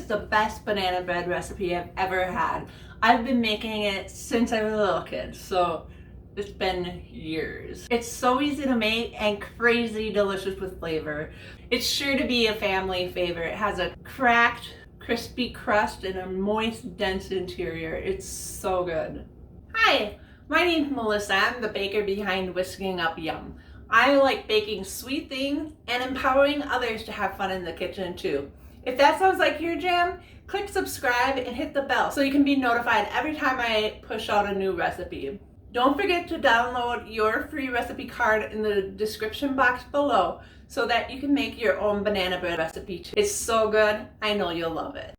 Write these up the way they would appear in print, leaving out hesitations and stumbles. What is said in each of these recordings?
the best banana bread recipe I've ever had. I've been making it since I was a little kid, so it's been years. It's so easy to make and crazy delicious with flavor. It's sure to be a family favorite. It has a cracked, crispy crust and a moist, dense interior. It's so good. Hi, my name's Melissa. I'm the baker behind Whisking Up Yuuum. I like baking sweet things and empowering others to have fun in the kitchen too. If that sounds like your jam, click subscribe and hit the bell so you can be notified every time I push out a new recipe. Don't forget to download your free recipe card in the description box below so that you can make your own banana bread recipe too. It's so good, I know you'll love it.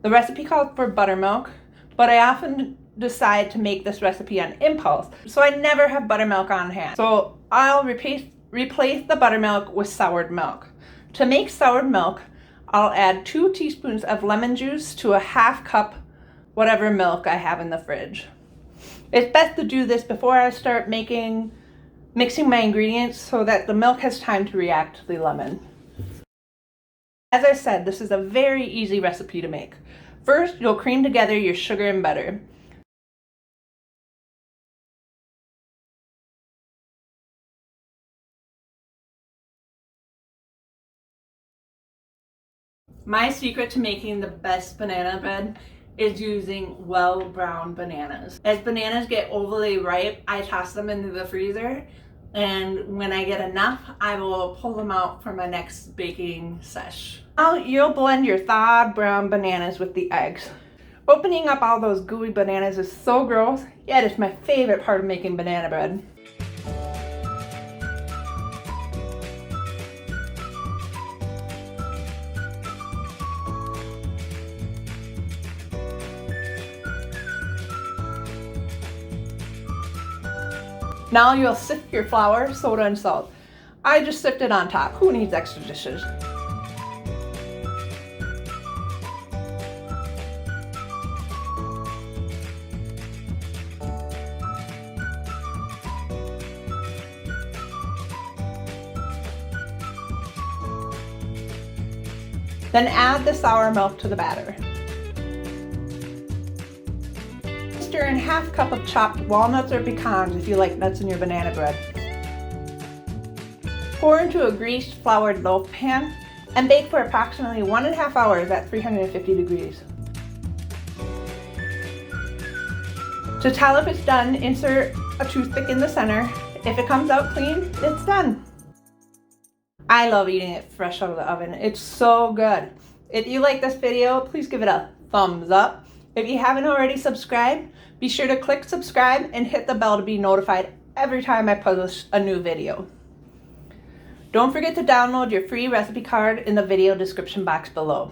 The recipe calls for buttermilk, but I often decide to make this recipe on impulse, so I never have buttermilk on hand. So I'll replace the buttermilk with soured milk. To make soured milk, I'll add 2 teaspoons of lemon juice to a 1/2 cup whatever milk I have in the fridge. It's best to do this before I start mixing my ingredients so that the milk has time to react to the lemon. As I said, this is a very easy recipe to make. First, you'll cream together your sugar and butter. My secret to making the best banana bread is using well-browned bananas. As bananas get overly ripe, I toss them into the freezer, and when I get enough, I will pull them out for my next baking sesh. Now you'll blend your thawed brown bananas with the eggs. Opening up all those gooey bananas is so gross, yet it's my favorite part of making banana bread. Now you'll sift your flour, soda, and salt. I just sift it on top. Who needs extra dishes? Then add the sour milk to the batter. Stir in 1/2 cup of chopped walnuts or pecans if you like nuts in your banana bread. Pour into a greased floured loaf pan and bake for approximately 1.5 hours at 350 degrees. To tell if it's done, insert a toothpick in the center. If it comes out clean, it's done. I love eating it fresh out of the oven. It's so good. If you like this video, please give it a thumbs up. If you haven't already subscribed, be sure to click subscribe and hit the bell to be notified every time I publish a new video. Don't forget to download your free recipe card in the video description box below.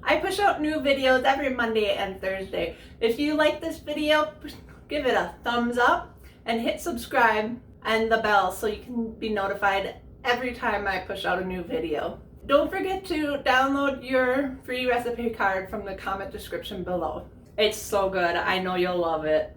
I push out new videos every Monday and Thursday. If you like this video, give it a thumbs up and hit subscribe and the bell so you can be notified every time I push out a new video. Don't forget to download your free recipe card from the comment description below. It's so good. I know you'll love it.